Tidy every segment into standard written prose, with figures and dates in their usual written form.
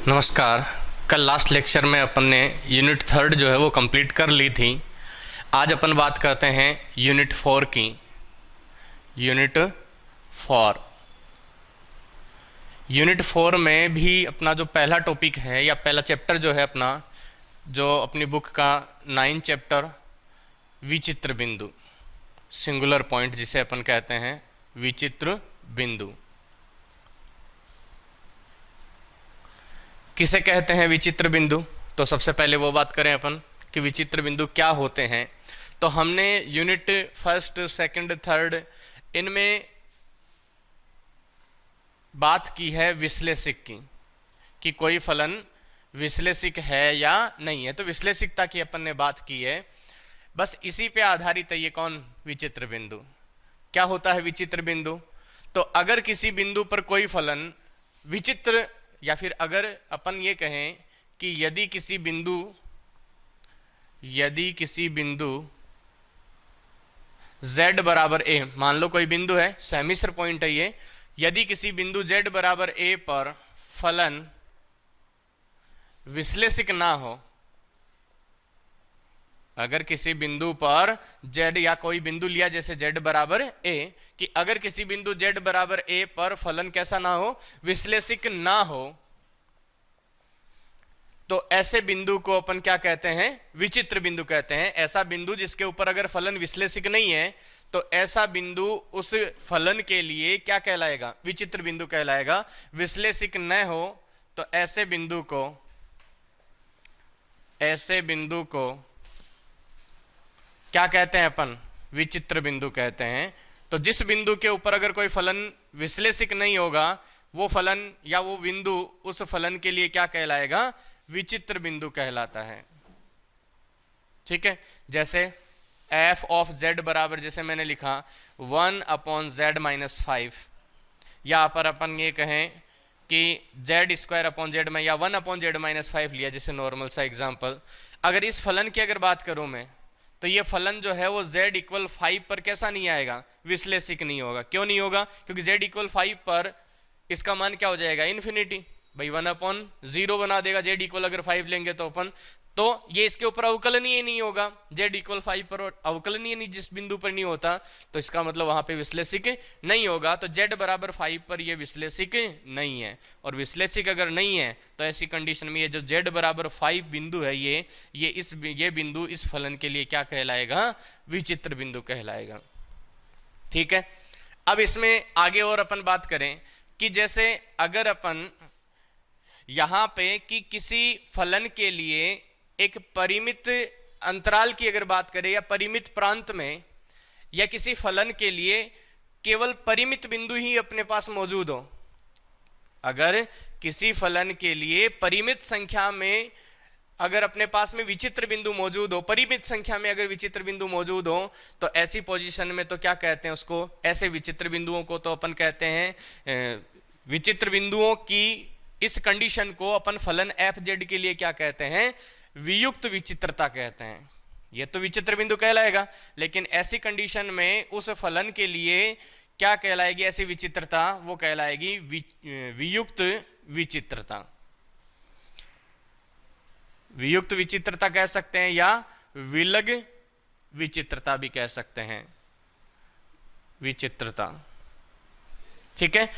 नमस्कार। कल last lecture में अपन ने यूनिट थर्ड जो है वो कंप्लीट कर ली थी। आज अपन बात करते हैं यूनिट फोर की। यूनिट फोर में भी अपना जो पहला टॉपिक है या पहला चैप्टर जो है अपना, जो अपनी बुक का 9 चैप्टर विचित्र बिंदु, सिंगुलर पॉइंट जिसे अपन कहते हैं विचित्र बिंदु। किसे कहते हैं विचित्र बिंदु? तो सबसे पहले वो बात करें अपन कि विचित्र बिंदु क्या होते हैं। तो हमने यूनिट फर्स्ट, सेकंड, थर्ड इनमें बात की है विश्लेषिक की, कि कोई फलन विश्लेषिक है या नहीं है। तो विश्लेषिकता की अपन ने बात की है, बस इसी पे आधारित है ये कौन विचित्र बिंदु। क्या होता है विचित्र बिंदु? तो अगर किसी बिंदु पर कोई फलन विचित्र, या फिर अगर अपन ये कहें कि यदि किसी बिंदु z बराबर a, मान लो कोई बिंदु है, सेमिस्टर पॉइंट है ये, यदि किसी बिंदु z बराबर a पर फलन विश्लेषिक ना हो, अगर किसी बिंदु पर z, या कोई बिंदु लिया जैसे z बराबर a, कि अगर किसी बिंदु z बराबर a पर फलन कैसा ना हो, विश्लेषिक ना हो, तो ऐसे बिंदु को अपन क्या कहते हैं? विचित्र बिंदु कहते हैं। ऐसा बिंदु जिसके ऊपर अगर फलन विश्लेषिक नहीं है, तो ऐसा बिंदु उस फलन के लिए क्या कहलाएगा? विचित्र बिंदु कहलाएगा। विश्लेषिक न हो तो ऐसे बिंदु को क्या कहते हैं अपन? विचित्र बिंदु कहते हैं। तो जिस बिंदु के ऊपर अगर कोई फलन विश्लेषिक नहीं होगा, वो फलन या वो बिंदु उस फलन के लिए क्या कहलाएगा? विचित्र बिंदु कहलाता है। ठीक है, जैसे f ऑफ z बराबर, जैसे मैंने लिखा 1/z-5, यहाँ पर अपन ये कहें कि z² में, या 1/z-5 लिया जैसे नॉर्मल सा एग्जांपल। अगर इस फलन की अगर बात करूं मैं, तो ये फलन जो है वो z = 5 पर कैसा नहीं आएगा? विश्लेषिक नहीं होगा। क्यों नहीं होगा? क्योंकि z = 5 पर इसका मान क्या हो जाएगा? इन्फिनिटी। भाई 1/0 बना देगा z = अगर 5 लेंगे तो अपन, तो ये इसके ऊपर अवकलनीय नहीं होगा। z = 5 पर अवकलनीय नहीं, जिस बिंदु पर नहीं होता, तो इसका मतलब वहां पे विश्लेषिक नहीं होगा। तो z बराबर 5 पर ये विश्लेषिक नहीं है। और विश्लेषिक अगर नहीं है तो ऐसी कंडीशन में ये जो z बराबर 5 बिंदु है, ये बिंदु इस फलन के लिए क्या कहलाएगा? विचित्र बिंदु कहलाएगा। ठीक है, अब इसमें आगे और अपन बात करें कि जैसे अगर अपन यहां पे कि किसी फलन के लिए एक परिमित अंतराल की अगर बात करें, या परिमित प्रांत में, या किसी फलन के लिए केवल परिमित बिंदु ही अपने पास मौजूद हो, अगर किसी फलन के लिए परिमित संख्या में अगर अपने पास में विचित्र बिंदु मौजूद हो, परिमित संख्या में अगर विचित्र बिंदु मौजूद हो, तो ऐसी पोजीशन में तो क्या कहते हैं उसको? ऐसे विचित्र बिंदुओं को तो अपन कहते हैं, विचित्र बिंदुओं की इस कंडीशन को अपन फलन f(z) के लिए क्या कहते हैं? वियुक्त विचित्रता कहते हैं। ये तो विचित्र बिंदु कहलाएगा, लेकिन ऐसी कंडीशन में उस फलन के लिए क्या कहलाएगी? ऐसी विचित्रता वो कहलाएगी वियुक्त विचित्रता। वियुक्त विचित्रता कह सकते हैं, या विलग विचित्रता भी कह सकते हैं। विचित्रता, ठीक है।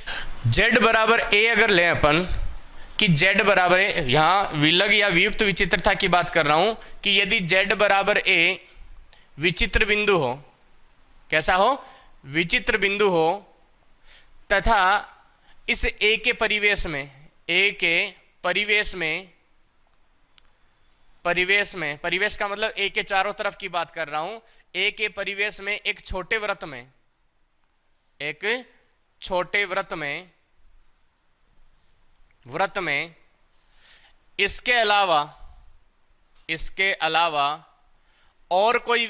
z बराबर a अगर लें अपन, कि z बराबर a, यहां विलग या वियुक्त विचित्रता की बात कर रहा हूं, कि यदि z बराबर a विचित्र बिंदु हो, कैसा हो? विचित्र बिंदु हो, तथा इस a के परिवेश में, परिवेश का मतलब a के चारों तरफ की बात कर रहा हूं, a के परिवेश में एक छोटे वृत्त में इसके अलावा और कोई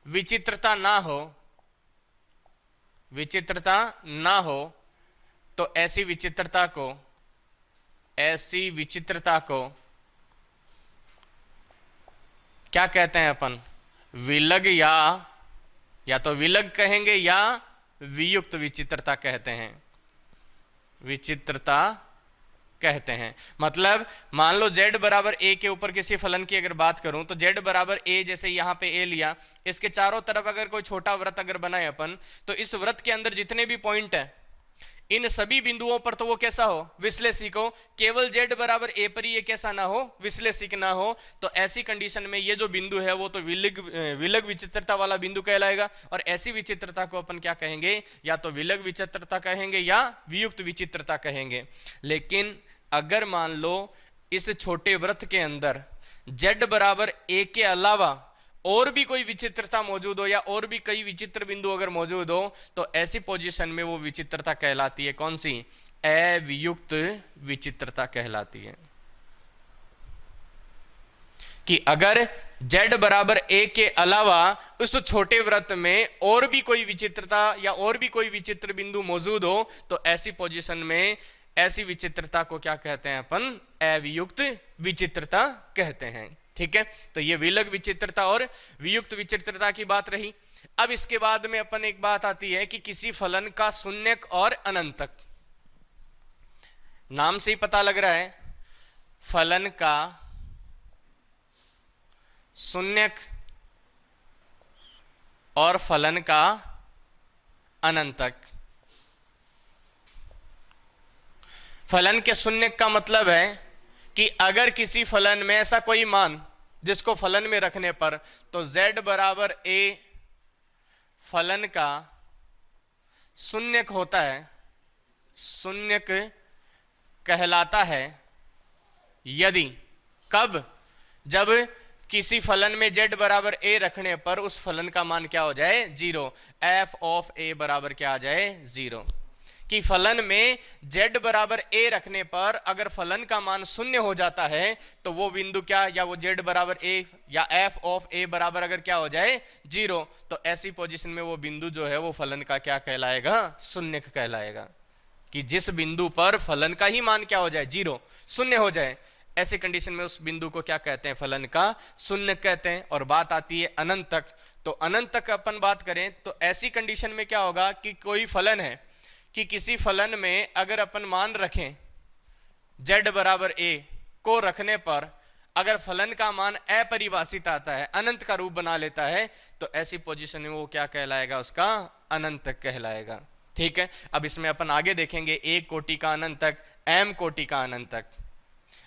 विचित्रता ना हो, तो ऐसी विचित्रता को क्या कहते हैं अपन? विलग, या तो विलग कहेंगे या वियुक्त विचित्रता कहते हैं। विचित्रता कहते हैं। मतलब मान लो z बराबर a के ऊपर किसी फलन की अगर बात करूं तो z बराबर a, जैसे यहां पे a लिया, इसके चारों तरफ अगर कोई छोटा वृत्त अगर बनाए अपन, तो इस वृत्त के अंदर जितने भी पॉइंट है इन सभी बिंदुओं पर तो वो कैसा हो, विश्लेषिक हो। केवल z बराबर a पर ये कैसा ना हो, विश्लेषिक ना हो। तो ऐसी कंडीशन में ये जो बिंदु है वो तो विलग विचित्रता वाला बिंदु कहलाएगा। और ऐसी विचित्रता को अपन क्या कहेंगे, या तो विलग विचित्रता कहेंगे या वियुक्त विचित्रता कहेंगे। लेकिन अगर मान लो इस छोटे वृत्त के अंदर z बराबर a के अलावा और भी कोई विचित्रता मौजूद हो, या और भी कई विचित्र बिंदु अगर मौजूद हो, तो ऐसी पोजीशन में वो विचित्रता कहलाती है कौन सी, अवियुक्त विचित्रता कहलाती है। कि अगर z बराबर a के अलावा उस छोटे वृत्त में और भी कोई विचित्रता या और भी कोई विचित्र बिंदु मौजूद हो, तो ऐसी पोजीशन में ऐसी विचित्रता को क्या कहते हैं अपन, अवियुक्त विचित्रता कहते हैं। ठीक है, तो ये विलग विचित्रता और वियुक्त विचित्रता की बात रही। अब इसके बाद में अपन एक बात आती है कि किसी फलन का शून्यक और अनंतक। नाम से ही पता लग रहा है, फलन का शून्यक और फलन का अनंतक। फलन के शून्यक का मतलब है कि अगर किसी फलन में ऐसा कोई मान जिसको फलन में रखने पर, तो z बराबर a फलन का शून्यक होता है, शून्यक कहलाता है यदि, कब, जब किसी फलन में z बराबर a रखने पर उस फलन का मान क्या हो जाए, 0। f ऑफ a बराबर क्या आ जाए, 0। कि फलन में z बराबर a रखने पर अगर फलन का मान शून्य हो जाता है तो वो बिंदु क्या, या वो z बराबर a या f ऑफ a बराबर अगर क्या हो जाए, 0, तो ऐसी पोजीशन में वो बिंदु जो है वो फलन का क्या कहलाएगा, शून्यक कहलाएगा। कि जिस बिंदु पर फलन का ही मान क्या हो जाए, 0, शून्य हो जाए, ऐसी कंडीशन में उस बिंदु को क्या कहते हैं, फलन का शून्यक कहते हैं। और बात आती है अनंत तक। तो अनंत तक अपन बात करें तो ऐसी कंडीशन में क्या होगा कि कोई फलन है, कि किसी फलन में अगर अपन मान रखें z बराबर a को रखने पर अगर फलन का मान अपरिभाषित आता है, अनंत का रूप बना लेता है, तो ऐसी पोजीशन में वो क्या कहलाएगा, उसका अनंतक कहलाएगा। ठीक है, अब इसमें अपन आगे देखेंगे एक कोटि का अनंतक, m कोटि का अनंतक।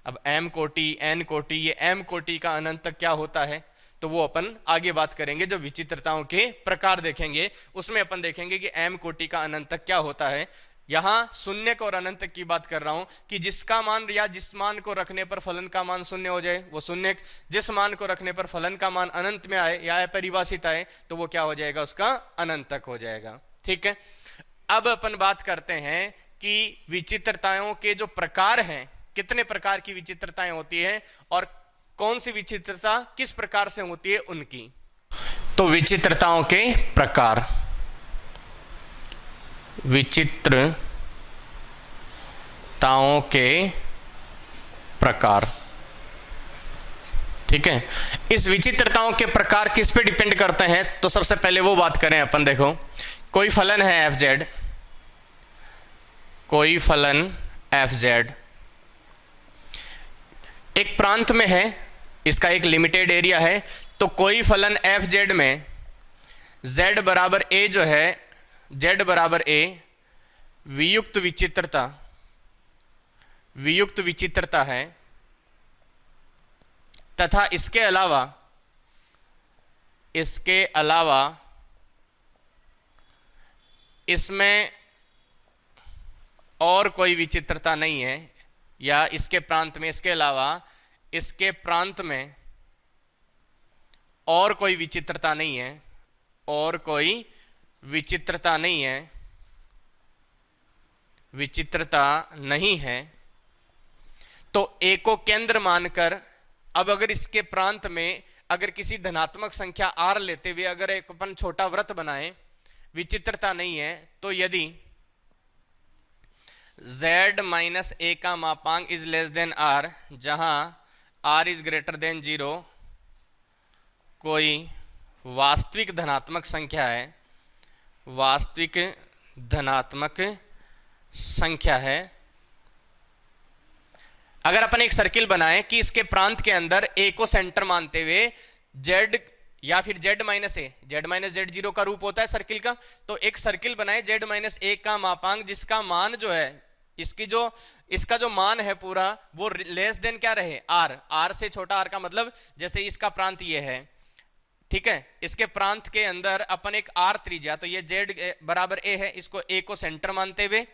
अब m कोटि, n कोटि, ये m कोटि का अनंतक क्या होता है, तो वो अपन आगे बात करेंगे। जो विचित्रताओं के प्रकार देखेंगे उसमें अपन देखेंगे कि m कोटि का अनंतक क्या होता है। यहाँ शून्यक और अनंतक की बात कर रहा हूं कि जिसका मान या जिस मान को रखने पर फलन का मान शून्य हो जाए वो शून्यक, जिस मान को रखने पर फलन का मान अनंत में आए या अपरिभाषित आए तो वो क्या हो जाएगा, उसका अनंतक हो जाएगा। ठीक है, अब अपन बात करते हैं कि विचित्रताओं के जो प्रकार हैं, कितने प्रकार की विचित्रताएं होती है और कौन सी विचित्रता किस प्रकार से होती है उनकी। तो विचित्रताओं के प्रकार, विचित्रताओं के प्रकार। ठीक है, इस विचित्रताओं के प्रकार किस पे डिपेंड करते हैं, तो सबसे पहले वो बात करें अपन। देखो, कोई फलन है fz, कोई फलन fz एक प्रांत में है, इसका एक लिमिटेड एरिया है, तो कोई फलन fz में z बराबर a जो है, z बराबर a वियुक्त विचित्रता है, तथा इसके अलावा इसमें और कोई विचित्रता नहीं है, या इसके प्रांत में, इसके अलावा इसके प्रांत में और कोई विचित्रता नहीं है, और कोई विचित्रता नहीं है, विचित्रता नहीं है, तो a को केंद्र मानकर अब अगर इसके प्रांत में अगर किसी धनात्मक संख्या r लेते हुए अगर एक अपन छोटा वृत्त बनाए, विचित्रता नहीं है, तो यदि z माइनस a का मापांक इज लेस देन r, जहां r इज ग्रेटर देन 0, कोई वास्तविक धनात्मक संख्या है, वास्तविक धनात्मक संख्या है। अगर अपन एक सर्किल बनाएं कि इसके प्रांत के अंदर a को सेंटर मानते हुए z या फिर z माइनस जेड जीरो का रूप होता है सर्किल का, तो एक सर्किल बनाए z माइनस ए का मापांक जिसका मान जो है इसका जो मान है पूरा वो लेस देन क्या रहे r से छोटा r का मतलब जैसे इसका प्रांत ये है, ठीक है, इसके प्रांत के अंदर अपन एक r त्रिज्या, तो ये z बराबर a है, इसको a को सेंटर मानते हुए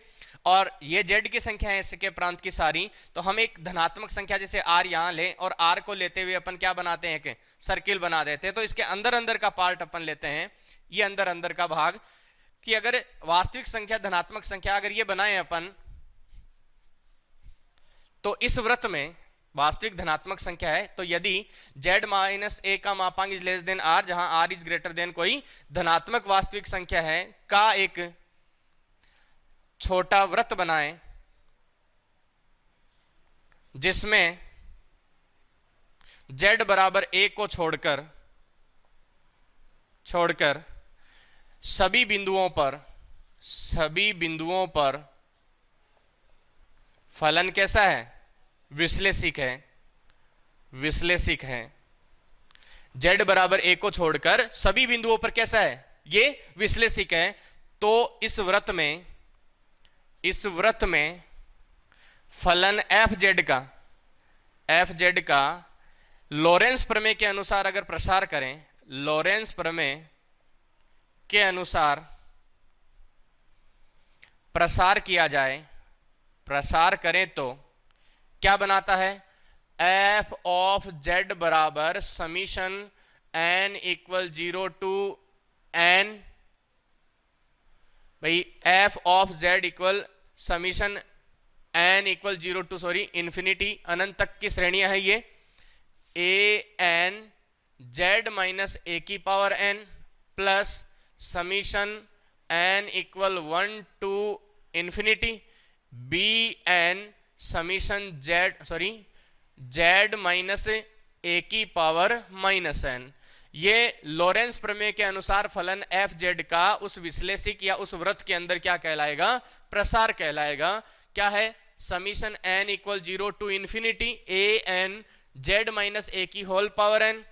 और ये z की संख्या है इसके प्रांत की सारी, तो हम एक धनात्मक संख्या जैसे r यहां लें और r को लेते हुए अपन क्या बनाते हैं कि सर्किल बना देते हैं। तो इसके अंदर अंदर का पार्ट अपन लेते हैं, ये अंदर अंदर का भाग, कि अगर वास्तविक संख्या धनात्मक संख्या अगर ये बनाए अपन, तो इस वृत्त में वास्तविक धनात्मक संख्या है, तो यदि z माइनस ए का मापांक इज लेस देन r, जहां r इज ग्रेटर देन कोई धनात्मक वास्तविक संख्या है, का एक छोटा वृत्त बनाएं जिसमें z बराबर a को छोड़कर सभी बिंदुओं पर फलन कैसा है, विश्लेषिक है। z बराबर a को छोड़कर सभी बिंदुओं पर कैसा है, ये विश्लेषिक है। तो इस वृत्त में फलन एफ जेड का लॉरेंस प्रमेय के अनुसार अगर प्रसार करें, लॉरेंस प्रमेय के अनुसार प्रसार किया जाए, प्रसार करें तो क्या बनाता है, एफ ऑफ जेड बराबर summation N equal 0 to N, भाई F of Z equal summation N equal 0 to infinity, अनंत तक की श्रेणियां है ये, ए एन जेड माइनस ए की power N plus summation N equal 1 to infinity B N summation Z minus ए की power minus N. ये लॉरेंस प्रमेय के अनुसार फलन एफ जेड का उस विश्लेषिक या उस वृत्त के अंदर क्या कहलाएगा, प्रसार कहलाएगा। क्या है, summation N equal 0 to infinity A N Z minus ए की whole power N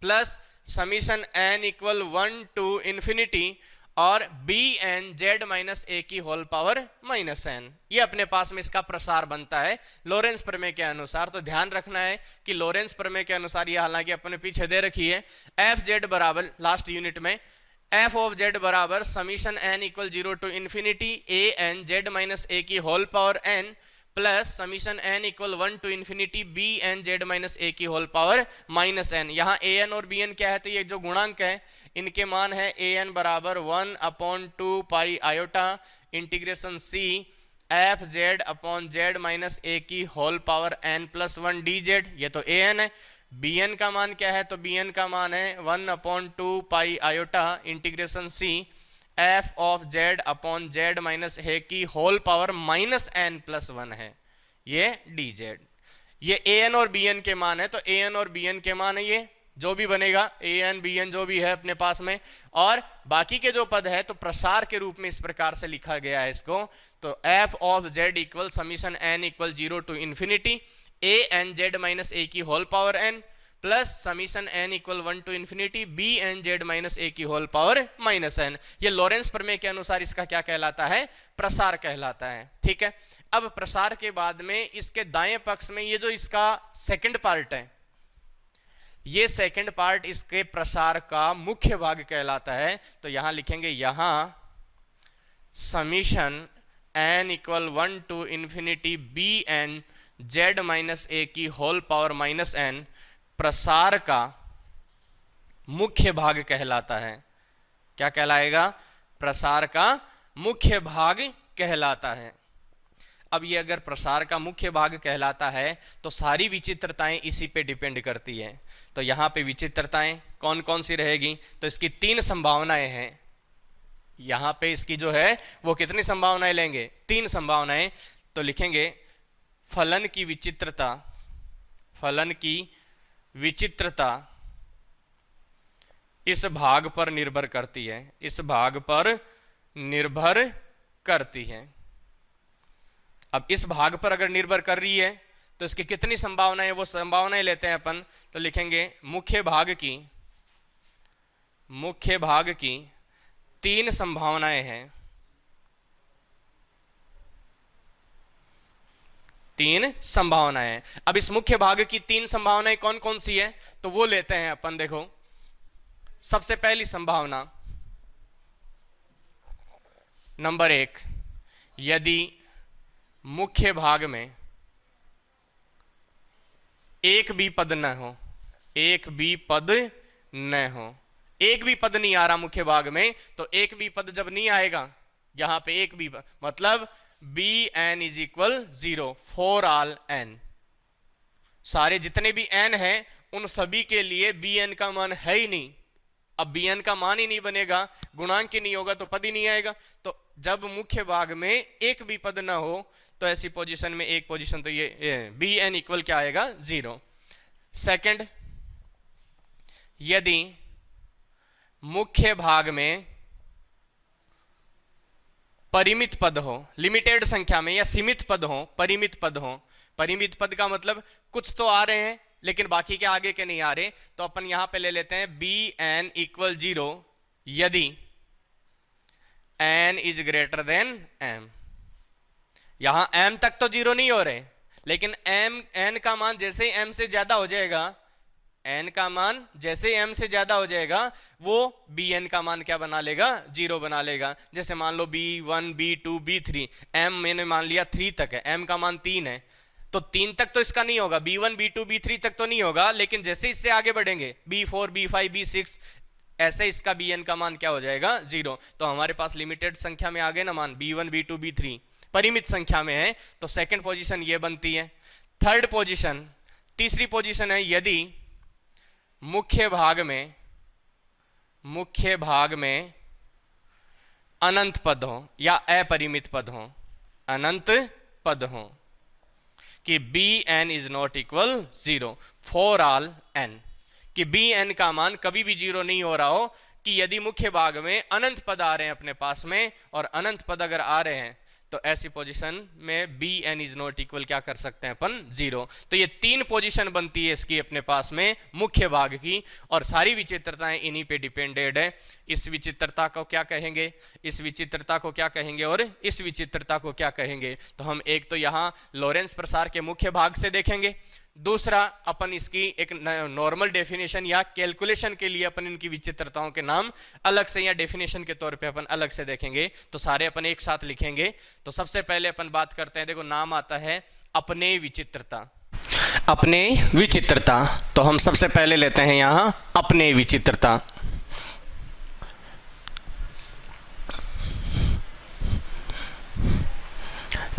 plus summation N equal 1 to infinity और बी एन जेड माइनस ए की होल पावर माइनस एन। ये अपने पास में इसका प्रसार बनता है लॉरेंस प्रमेय के अनुसार। तो ध्यान रखना है कि लॉरेंस प्रमेय के अनुसार ये हालांकि अपने पीछे दे रखी है, एफ जेड बराबर लास्ट यूनिट में एफ ऑफ जेड बराबर summation N equal 0 to infinity A N Z minus ए की whole power N plus summation N equal 1 to infinity B N Z minus ए की होल पावर माइनस एन। यहाँ A N और B N क्या है, तो ये जो गुणांक है इनके मान है ए एन बराबर 1/2 pi iota integration C F Z upon Z minus ए की whole power N plus 1 D Z, ये तो ए एन है। बी एन का मान क्या है, तो बी एन का मान है 1/2 pi iota integration C F of Z upon Z minus ए की whole power minus N plus 1 है, ये डी जेड। ये ए एन और बी एन के मान है, तो ए एन और बी एन के मान है, ये जो भी बनेगा ए एन बी एन जो भी है अपने पास में, और बाकी के जो पद है तो प्रसार के रूप में इस प्रकार से लिखा गया है इसको। तो F of Z equal summation N equal 0 to infinity A N Z minus ए की whole power N plus summation N equal 1 to infinity B N Z minus ए की होल पावर माइनस एन। ये लॉरेंस प्रमेय के अनुसार इसका क्या कहलाता है, प्रसार कहलाता है। ठीक है, अब प्रसार के बाद में इसके दाएं पक्ष में ये जो इसका सेकंड पार्ट है, ये सेकंड पार्ट इसके प्रसार का मुख्य भाग कहलाता है। तो यहां लिखेंगे, यहां summation N equal 1 to infinity B N Z minus ए की होल पावर माइनस एन प्रसार का मुख्य भाग कहलाता है। क्या कहलाएगा, प्रसार का मुख्य भाग कहलाता है। अब ये अगर प्रसार का मुख्य भाग कहलाता है तो सारी विचित्रताएं इसी पे डिपेंड करती है। तो यहाँ पे विचित्रताएं कौन कौन सी रहेगी, तो इसकी 3 संभावनाएं हैं। यहाँ पे इसकी जो है वो कितनी संभावनाएं लेंगे, 3 संभावनाएं। तो लिखेंगे फलन की विचित्रता इस भाग पर निर्भर करती है, इस भाग पर निर्भर करती है। अब इस भाग पर अगर निर्भर कर रही है तो इसकी कितनी संभावनाएं, वो संभावनाएं लेते हैं अपन। तो लिखेंगे मुख्य भाग की 3 संभावनाएं हैं, 3 संभावनाएं। अब इस मुख्य भाग की 3 संभावनाएं कौन कौन सी है, तो वो लेते हैं अपन। देखो, सबसे पहली संभावना नंबर 1, यदि मुख्य भाग में एक भी पद न हो, एक भी पद नहीं आ रहा मुख्य भाग में, तो एक भी पद जब नहीं आएगा, यहां पे एक भी मतलब bn is equal 0 for all n, सारे जितने भी n हैं उन सभी के लिए bn का मान है ही नहीं। अब bn का मान ही नहीं बनेगा, गुणांक ही नहीं होगा, तो पद ही नहीं आएगा। तो जब मुख्य भाग में एक भी पद ना हो तो ऐसी पोजीशन में एक पोजीशन तो ये bn इक्वल क्या आएगा, 0। सेकंड, यदि मुख्य भाग में परिमित पद हो, लिमिटेड संख्या में, या सीमित पद हो, परिमित परिमित पद का मतलब कुछ तो आ रहे हैं लेकिन बाकी के आगे के नहीं आ रहे, तो अपन यहां पे ले लेते हैं bn इक्वल 0 यदि n is greater than m। यहां m तक तो 0 नहीं हो रहे, लेकिन n का मान जैसे ही m से ज्यादा हो जाएगा, n का मान जैसे m से ज्यादा हो जाएगा, वो bn का मान क्या बना लेगा, 0 बना लेगा। जैसे मान लो b1 b2 b3, m मैंने मान लिया 3 तक है, m का मान 3 है, तो 3 तक तो इसका नहीं होगा, b1 b2 b3 तक तो नहीं होगा, लेकिन जैसे इससे आगे बढ़ेंगे b4 b5 b6, ऐसे इसका bn का मान क्या हो जाएगा, 0। तो हमारे पास लिमिटेड संख्या में आ गए ना मान, b1 b2 b3 परिमित संख्या में है, तो सेकंड पोजीशन ये बनती है। थर्ड पोजीशन, तीसरी पोजीशन है, यदि मुख्य भाग में अनंत पद हो या अपरिमित पद हो, अनंत पद हो, कि bn is not equal 0 for all n, कि bn का मान कभी भी 0 नहीं हो रहा हो, कि यदि मुख्य भाग में अनंत पद आ रहे हैं अपने पास में, और अनंत पद अगर आ रहे हैं तो ऐसी पोजीशन में bn इज नॉट इक्वल क्या कर सकते हैं अपन, 0। तो ये 3 पोजीशन बनती है इसकी अपने पास में मुख्य भाग की, और सारी विचित्रताएं इन्हीं पे डिपेंडेड है। इस विचित्रता को क्या कहेंगे, इस विचित्रता को क्या कहेंगे, और इस विचित्रता को क्या कहेंगे। तो हम एक तो यहाँ लॉरेंस प्रसार के मुख्य भाग से देखेंगे, दूसरा अपन इसकी एक नॉर्मल डेफिनेशन या कैलकुलेशन के लिए अपन इनकी विचित्रताओं के नाम अलग से या डेफिनेशन के तौर पे अपन अलग से देखेंगे। तो सारे अपन एक साथ लिखेंगे। तो सबसे पहले अपन बात करते हैं, देखो नाम आता है अपने विचित्रता, अपने विचित्रता। तो हम सबसे पहले लेते हैं यहां अपने विचित्रता।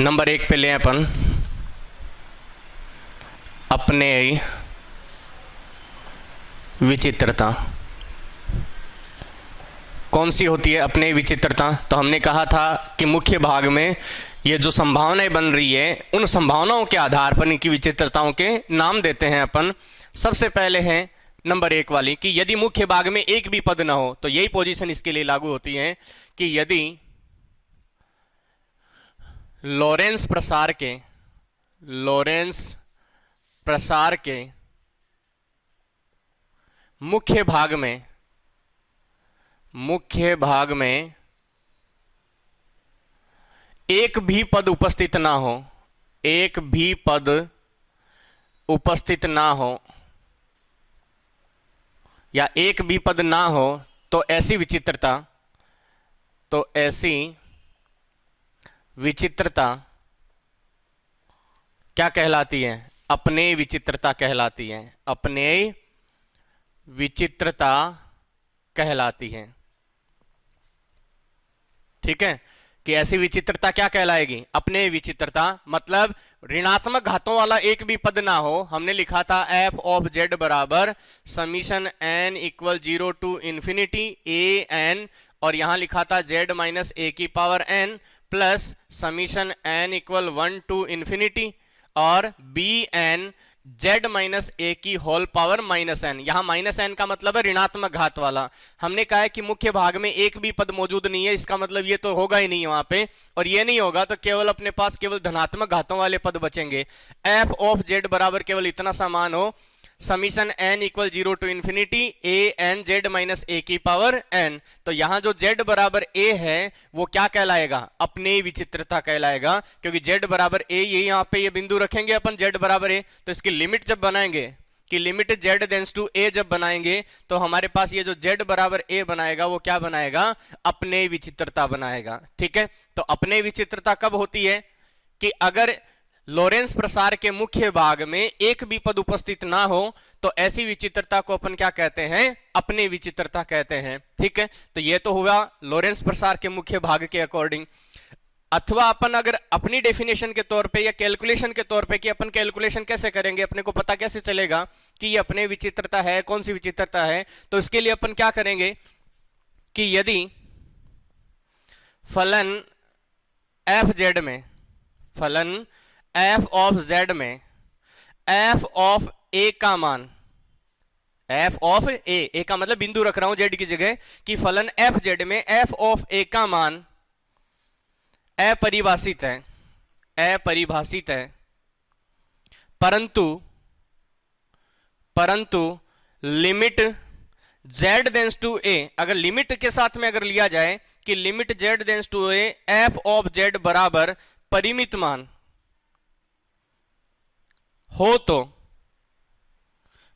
नंबर 1 पे ले अपन अपने विचित्रता। कौन सी होती है अपने विचित्रता? तो हमने कहा था कि मुख्य भाग में ये जो संभावनाएं बन रही है, उन संभावनाओं के आधार पर इनकी विचित्रताओं के नाम देते हैं अपन। सबसे पहले है नंबर 1 वाली, कि यदि मुख्य भाग में एक भी पद ना हो, तो यही पोजीशन इसके लिए लागू होती है कि यदि लॉरेंस प्रसार के मुख्य भाग में एक भी पद उपस्थित ना हो, एक भी पद उपस्थित ना हो, या एक भी पद ना हो, तो ऐसी विचित्रता क्या कहलाती है? अपने विचित्रता कहलाती है, अपने विचित्रता कहलाती है। ठीक है, कि ऐसी विचित्रता क्या कहलाएगी? अपने विचित्रता। मतलब ऋणात्मक घातों वाला एक भी पद ना हो। हमने लिखा था f ऑफ z बराबर summation n equal 0 to infinity a n, और यहां लिखा था z माइनस a की power n plus summation n equal 1 to infinity, और bn z माइनस ए की होल पावर माइनस n। यहां माइनस n का मतलब है ऋणात्मक घात वाला। हमने कहा है कि मुख्य भाग में एक भी पद मौजूद नहीं है, इसका मतलब ये तो होगा ही नहीं वहां पे, और ये नहीं होगा तो केवल अपने पास केवल धनात्मक घातों वाले पद बचेंगे। f ऑफ z बराबर केवल इतना सा मान हो, summation n equal 0 to infinity a n z minus a की पावर n। तो यहां जो z बराबर a है वो क्या कहलाएगा? अपने विचित्रता कहलाएगा, क्योंकि z बराबर a, ये यहां पे ये बिंदु रखेंगे अपन z बराबर a, तो इसकी लिमिट जब बनाएंगे कि limit z tends to a जब बनाएंगे तो हमारे पास ये जो z बराबर a बनाएगा वो क्या बनाएगा? अपने विचित्रता बनाएगा। ठीक है, तो अपने विचित्रता कब होती है? कि अगर लॉरेंस प्रसार के मुख्य भाग में एक भी पद उपस्थित ना हो तो ऐसी विचित्रता को अपन क्या कहते हैं? अपने विचित्रता कहते हैं। ठीक है, तो ये तो हुआ लॉरेंस प्रसार के मुख्य भाग के अकॉर्डिंग। अथवा अपन अगर अपनी डेफिनेशन के तौर पे या कैलकुलेशन के तौर पे, कि अपन कैलकुलेशन कैसे करेंगे, अपने को पता कैसे चलेगा कि ये अपने विचित्रता है, कौन सी विचित्रता है? तो इसके लिए अपन क्या करेंगे कि यदि फलन fz में, फलन f ऑफ z में f ऑफ a का मान, f ऑफ a का मतलब बिंदु रख रहा हूं z की जगह, कि फलन fz में f ऑफ a का मान अपरिभाषित है, अपरिभाषित है, परंतु limit z tends to a, अगर लिमिट के साथ में अगर लिया जाए कि limit z tends to a f of z बराबर परिमित मान हो, तो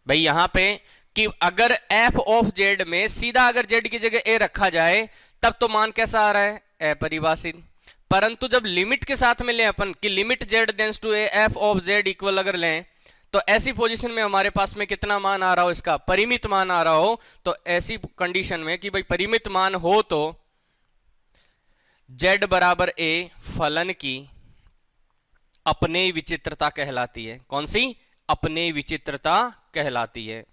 भाई यहां पे कि अगर f ऑफ z में सीधा अगर z की जगह a रखा जाए तब तो मान कैसा आ रहा है? अपरिभाषित। परंतु जब लिमिट के साथ में लें अपन कि limit z tends to a f of z equal अगर लें, तो ऐसी पोजीशन में हमारे पास में कितना मान आ रहा हो? इसका परिमित मान आ रहा हो। तो ऐसी कंडीशन में कि भाई परिमित मान हो तो z बराबर a फलन की अपने विचित्रता कहलाती है। कौन सी? अपने विचित्रता कहलाती है।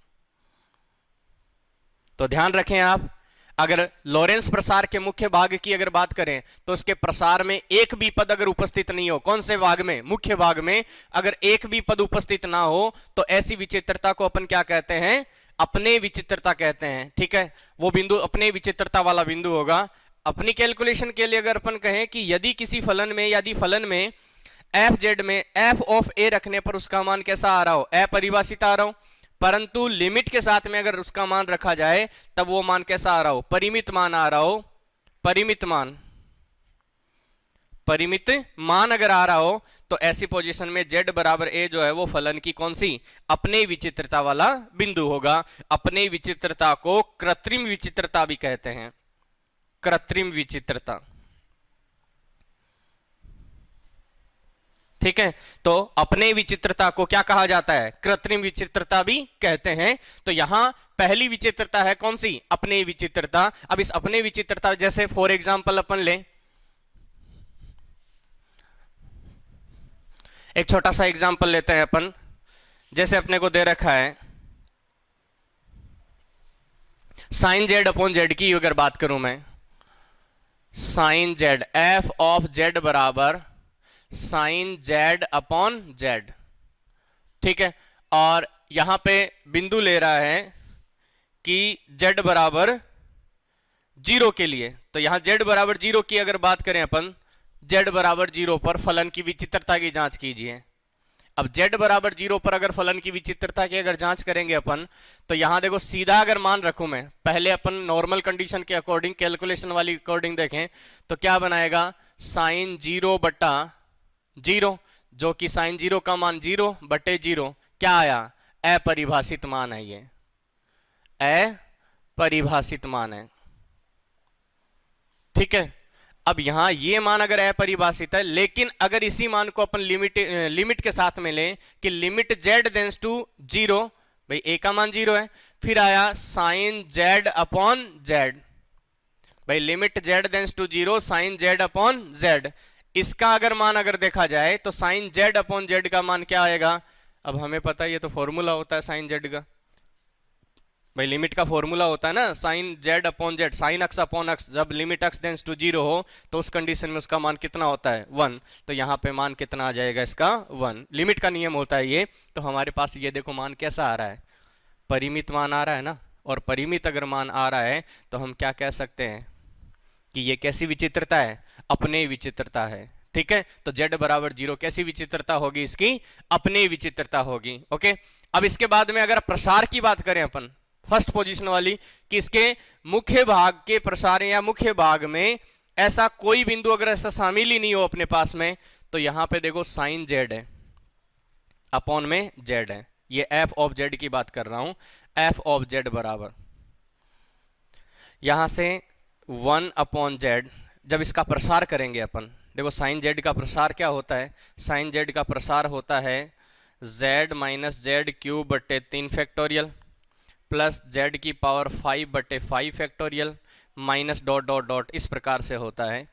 तो ध्यान रखें आप, अगर लॉरेंस प्रसार के मुख्य भाग की अगर बात करें तो उसके प्रसार में एक भी पद अगर उपस्थित नहीं हो, कौन से भाग में? मुख्य भाग में अगर एक भी पद उपस्थित ना हो तो ऐसी विचित्रता को अपन क्या कहते हैं? अपने विचित्रता कहते हैं। ठीक है, वो बिंदु अपने विचित्रता वाला बिंदु होगा। अपनी कैलकुलेशन के लिए अगर अपन कहें कि यदि किसी फलन में, यदि फलन में fz में f ऑफ a रखने पर उसका मान कैसा आ रहा हो? अपरिभाषित आ रहा हो, परंतु लिमिट के साथ में अगर उसका मान रखा जाए तब वो मान कैसा आ रहा हो? परिमित मान आ रहा हो। परिमित मान, परिमित मान अगर आ रहा हो तो ऐसी पोजीशन में z बराबर a जो है वो फलन की कौन सी? अपने विचित्रता वाला बिंदु होगा। अपने विचित्रता को कृत्रिम विचित्रता भी कहते हैं, कृत्रिम विचित्रता। ठीक है, तो अपने विचित्रता को क्या कहा जाता है? कृत्रिम विचित्रता भी कहते हैं। तो यहां पहली विचित्रता है कौन सी? अपने विचित्रता। अब इस अपने विचित्रता, जैसे फॉर एग्जांपल अपन ले एक छोटा सा एग्जांपल लेते हैं अपन, जैसे अपने को दे रखा है साइन जेड अपॉन जेड की अगर बात करूं मैं, sine z f of Z बराबर साइन जेड अपॉन जेड। ठीक है, और यहां पे बिंदु ले रहा है कि जेड बराबर 0 के लिए। तो यहां जेड बराबर 0 की अगर बात करें अपन, जेड बराबर 0 पर फलन की विचित्रता की जांच कीजिए। अब जेड बराबर 0 पर अगर फलन की विचित्रता की अगर जांच करेंगे अपन, तो यहां देखो सीधा अगर मान रखूं मैं, पहले अपन नॉर्मल कंडीशन के अकॉर्डिंग, कैलकुलेशन वाली अकॉर्डिंग देखें तो क्या बनाएगा? साइन 0 बटा 0, जो कि साइन 0 का मान 0 बटे 0 क्या आया? अपरिभाषित मान है, ये अपरिभाषित मान है। ठीक है, अब यहां ये मान अगर अपरिभाषित है, लेकिन अगर इसी मान को अपन लिमिट के साथ में लें कि लिमिट z टेंड्स टू 0, भाई a का मान 0 है, फिर आया साइन z अपॉन z, भाई limit z tends to 0 sine z upon z। इसका अगर मान अगर देखा जाए तो साइन z अपॉन z का मान क्या आएगा? अब हमें पता है ये तो फॉर्मूला होता है साइन z का, भाई लिमिट का फॉर्मूला होता है ना sine Z upon Z, sine X upon X, जब लिमिट अक्स टेंड्स टू 0 हो तो उस कंडीशन में उसका मान कितना होता है 1। तो यहाँ पे मान कितना आ जाएगा इसका 1, लिमिट का नियम होता है ये। तो हमारे पास ये देखो मान कैसा आ रहा है, परिमित मान आ रहा है ना, और परिमित अगर मान आ रहा है तो हम क्या कह सकते हैं कि ये कैसी विचित्रता है, अपने विचित्रता है। ठीक है, तो z बराबर 0 कैसी विचित्रता होगी इसकी, अपने विचित्रता होगी। ओके, अब इसके बाद में अगर प्रसार की बात करें अपन, फर्स्ट पोजीशन वाली, कि इसके मुख्य भाग के प्रसार या मुख्य भाग में ऐसा कोई बिंदु अगर ऐसा शामिल ही नहीं हो अपने पास में, तो यहां पे देखो साइन जेड है, अपॉन में जेड है, ये एफ ऑफ जेड की बात कर रहा हूं, एफ ऑफ जेड बराबर यहां से 1 अपॉन जेड। जब इसका प्रसार करेंगे अपन, देखो साइन जेड का प्रसार क्या होता है, साइन जेड का प्रसार होता है z माइनस जेड क्यूब बटे 3 फैक्टोरियल प्लस z की पावर 5 बटे 5 factorial minus dot dot dot, इस प्रकार से होता है।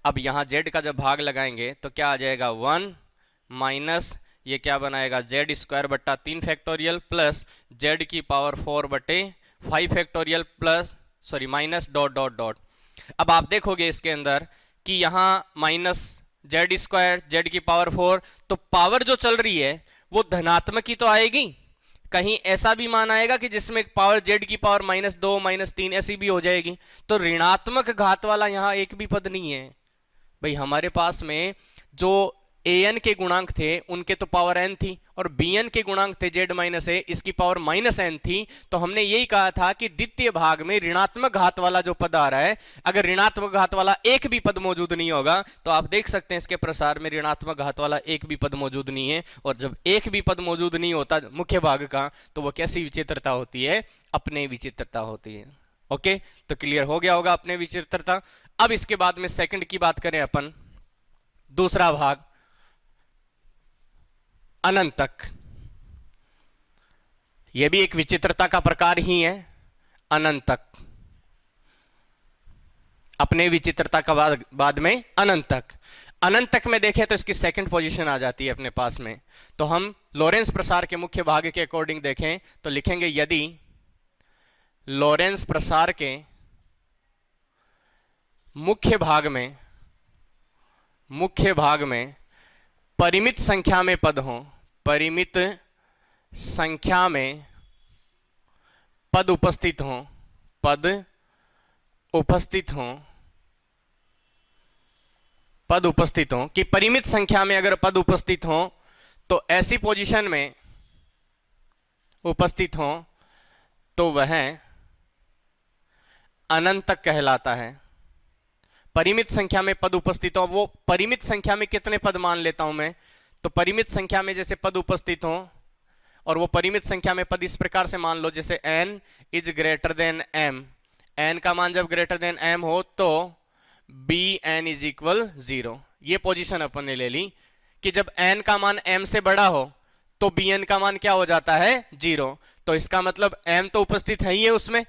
अब यहाँ z का जब भाग लगाएंगे तो क्या आ जाएगा 1 माइनस ये क्या बनाएगा जेड स्क्वायर बट्टा 3 फैक्टोरियल प्लस z की पावर 4 बटे 5 factorial plus sorry minus dot dot dot. अब आप देखोगे इसके अंदर कि यहाँ माइनस जेड स्क्वायर जेड की पावर 4, तो पावर जो चल रही है वो धनात्मक ही तो आएगी, कहीं ऐसा भी मान आएगा कि जिसमें पावर जेड की पावर -2 -3 ऐसी भी हो जाएगी। तो ऋणात्मक घात वाला यहाँ एक भी पद नहीं है भाई। हमारे पास में जो an के गुणांक थे उनके तो पावर n थी, और bn के गुणांक थे z माइनस a, इसकी पावर -n थी। तो हमने यही कहा था कि द्वितीय भाग में ऋणात्मक घात वाला जो पद आ रहा है, अगर ऋणात्मक घात वाला एक भी पद मौजूद नहीं होगा तो आप देख सकते हैं इसके प्रसार में ऋणात्मक घात वाला एक भी पद मौजूद नहीं है। और जब एक भी पद मौजूद नहीं होता मुख्य भाग का, तो वो कैसी विचित्रता होती है, अपने विचित्रता होती है। ओके, तो क्लियर हो गया होगा अपने विचित्रता। अब इसके बाद में सेकंड की बात करें अपन, दूसरा भाग अनंतक, यह भी एक विचित्रता का प्रकार ही है। अनंतक, अपने विचित्रता का बाद में अनंतक। अनंतक में देखें तो इसकी सेकंड पोजीशन आ जाती है अपने पास में। तो हम लॉरेंस प्रसार के मुख्य भाग के अकॉर्डिंग देखें तो लिखेंगे यदि लॉरेंस प्रसार के मुख्य भाग में परिमित संख्या में पद हों, परिमित संख्या में पद उपस्थित हों, पद उपस्थित हों कि परिमित संख्या में अगर पद उपस्थित हों तो ऐसी पोजीशन में उपस्थित हों तो वह अनंतक कहलाता है। परिमित संख्या में पद उपस्थित हो, वो परिमित संख्या में कितने पद मान लेता हूं मैं, तो परिमित संख्या में जैसे पद उपस्थित हो, और वो परिमित संख्या में पद इस प्रकार से मान लो जैसे n is greater than m, n का मान जब ग्रेटर देन m हो तो bn इज इक्वल 0। ये पोजीशन अपन ने ले ली कि जब n का मान m से बड़ा हो तो bn का मान क्या हो जाता है 0। तो इसका मतलब m तो उपस्थित है ही है उसमें,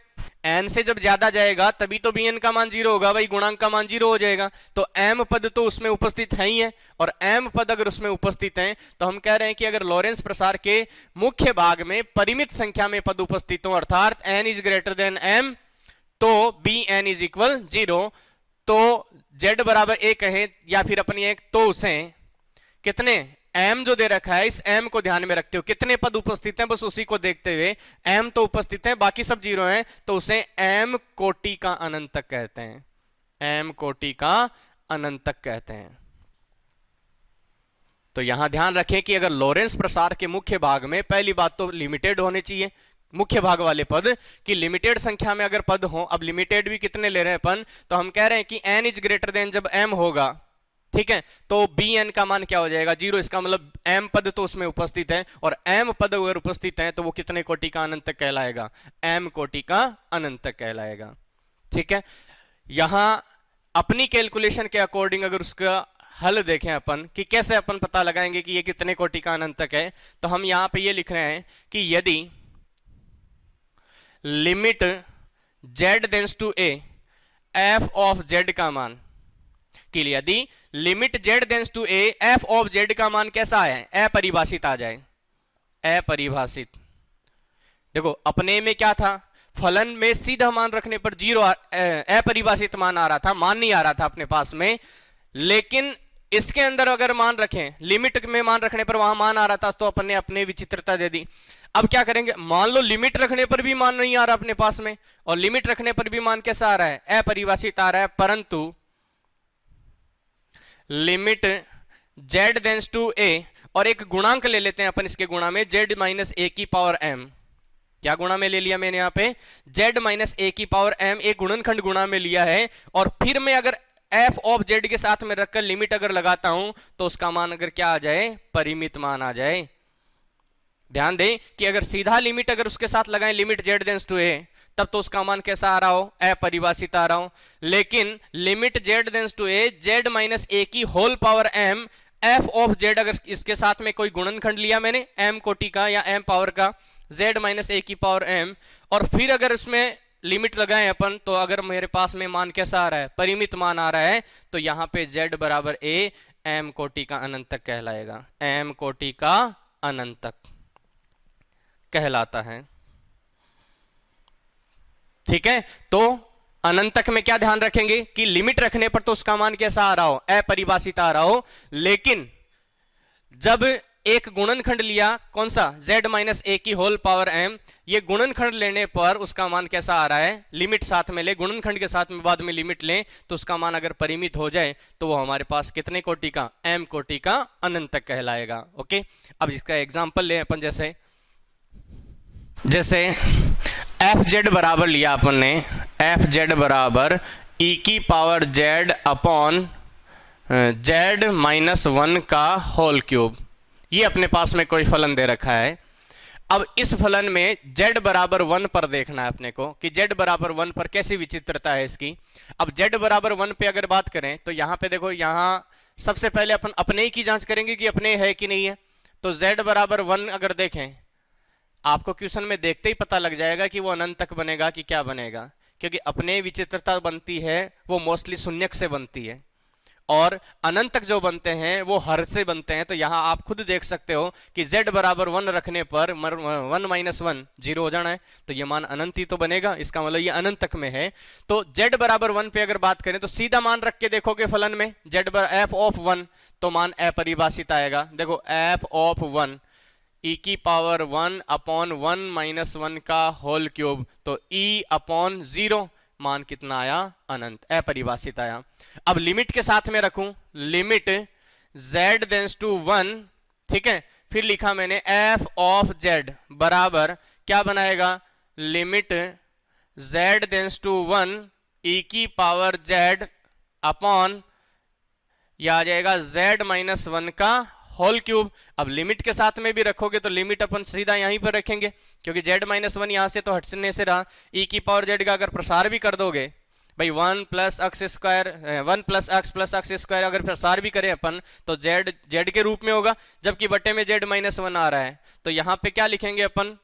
n से जब ज्यादा जाएगा तभी तो bn का मान 0 होगा भाई, गुणांक का मान 0 हो जाएगा। तो m पद तो उसमें उपस्थित है ही है, और m पद अगर उसमें उपस्थित हैं तो हम कह रहे हैं कि अगर लॉरेंस प्रसार के मुख्य भाग में परिमित संख्या में पद उपस्थित हो अर्थात n is greater than m तो bn इज इक्वल 0। तो z बराबर 1 है या फिर अपनी एक, तो उसे कितने m जो दे रखा है इस m को ध्यान में रखते हो, कितने पद उपस्थित हैं बस उसी को देखते हुए, m तो उपस्थित है बाकी सब 0 हैं, तो उसे m कोटि का अनंतक कहते हैं, m कोटि का अनंतक कहते हैं। तो यहां ध्यान रखें कि अगर लॉरेंस प्रसार के मुख्य भाग में, पहली बात तो लिमिटेड होने चाहिए मुख्य भाग वाले पद, कि लिमिटेड संख्या में अगर पद हो, अब लिमिटेड भी कितने ले रहे हैं अपन, तो हम कह रहे हैं कि n इज ग्रेटर देन जब m होगा, ठीक है, तो bn का मान क्या हो जाएगा 0। इसका मतलब m पद तो उसमें उपस्थित है, और m पद अगर उपस्थित है तो वो कितने कोटि का अनंतक कहलाएगा, m कोटि का अनंतक कहलाएगा। ठीक है, यहां अपनी कैलकुलेशन के अकॉर्डिंग अगर उसका हल देखें अपन कि कैसे अपन पता लगाएंगे कि ये कितने कोटि का अनंतक है, तो हम यहां पे ये लिख रहे हैं कि यदि limit z tends to a f of z का मान, कि यदि limit z tends to a f of z का मान कैसा है, अपरिभाषित आ जाए, अपरिभाषित। देखो अपने में क्या था, फलन में सीधा मान रखने पर जीरो अपरिभाषित मान आ रहा था, मान नहीं आ रहा था अपने पास में, लेकिन इसके अंदर अगर मान रखें, लिमिट में मान रखने पर वहां मान आ रहा था, तो अपन ने अपने विचित्रता दे दी। अब क्या करेंगे, मान लो लिमिट रखने पर भी मान नहीं आ रहा अपने पास में, और लिमिट रखने पर भी मान कैसा आ रहा है, अपरिभाषित आ रहा है, परंतु limit z tends to a, और एक गुणांक ले लेते हैं अपन इसके गुणा में, z माइनस ए की पावर m। क्या गुणा में ले लिया मैंने यहाँ पे, z माइनस ए की पावर m, एक गुणनखंड गुणा में लिया है, और फिर मैं अगर f ऑफ z के साथ में रखकर लिमिट अगर लगाता हूं तो उसका मान अगर क्या आ जाए, परिमित मान आ जाए। ध्यान दें कि अगर सीधा लिमिट अगर उसके साथ लगाएं, limit z tends to a, तब तो उसका मान कैसा आ रहा हो, अपरिभाषित आ रहा हो। लेकिन limit z tends to a, z minus ए की whole power m, f of z, अगर इसके साथ में कोई गुणनखंड लिया मैंने m कोटि का या m पावर का, z माइनस ए की पावर m, और फिर अगर उसमें लिमिट लगाएं अपन, तो अगर मेरे पास में मान कैसा आ रहा है, परिमित मान आ रहा है, तो यहां पे z बराबर a, m कोटि का अनंत तक कहलाएगा, m कोटि का अनंत तक कहलाता है। ठीक है, तो अनंतक में क्या ध्यान रखेंगे कि लिमिट रखने पर तो उसका मान कैसा आ रहा हो, अपरिभाषित आ रहा हो, लेकिन जब एक गुणनखंड लिया, कौन सा, z माइनस ए की होल पावर m, ये गुणनखंड लेने पर उसका मान कैसा आ रहा है, लिमिट साथ में ले, गुणनखंड के साथ में बाद में लिमिट लें, तो उसका मान अगर परिमित हो जाए तो वो हमारे पास कितने कोटि का, m कोटि का अनंतक कहलाएगा। ओके, अब इसका एग्जाम्पल ले अपन, जैसे एफ जेड बराबर लिया अपन ने, एफ जेड बराबर ई की power Z upon Z minus 1 का होल क्यूब, ये अपने पास में कोई फलन दे रखा है। अब इस फलन में z बराबर 1 पर देखना है अपने को कि z बराबर 1 पर कैसी विचित्रता है इसकी। अब z बराबर 1 पे अगर बात करें तो यहाँ पे देखो, यहाँ सबसे पहले अपन अपने ही की जांच करेंगे कि अपने है कि नहीं है। तो z बराबर 1 अगर देखें, आपको क्वेश्चन में देखते ही पता लग जाएगा कि वो अनंत तक बनेगा कि क्या बनेगा, क्योंकि अपने विचित्रता बनती है वो मोस्टली शून्यक से बनती है, और अनंत तक जो बनते हैं वो हर से बनते हैं। तो यहाँ आप खुद देख सकते हो कि z बराबर 1 रखने पर 1 माइनस 1 जीरो हो जाना है, तो ये मान अनंत ही तो बनेगा, इसका मतलब ये अनंत तक में है। तो z बराबर 1 पे अगर बात करें तो सीधा मान रख के देखोगे फलन में z बराबर f ऑफ 1, तो मान अपरिभाषित आएगा। देखो f ऑफ 1 e की पावर 1 अपॉन 1 माइनस 1 का होल क्यूब, तो e अपॉन 0, मान कितना आया, अनंत, अपरिभाषित आया। अब लिमिट के साथ में रखूं, लिमिट z टेंड्स टू 1, ठीक है, फिर लिखा मैंने f ऑफ z बराबर क्या बनाएगा, limit z tends to 1 e की पावर z अपॉन, यह आ जाएगा z माइनस 1 का होल क्यूब। अब लिमिट के साथ में भी रखोगे तो लिमिट अपन सीधा यहीं पर रखेंगे, क्योंकि z माइनस 1 यहां से तो हटने से रहा, e की पावर z का अगर प्रसार भी कर दोगे भाई 1 plus x square, 1 plus x square अगर प्रसार भी करें अपन तो z के रूप में होगा, जबकि बटे में z माइनस 1 आ रहा है। तो यहाँ पे क्या लिखेंगे अपन,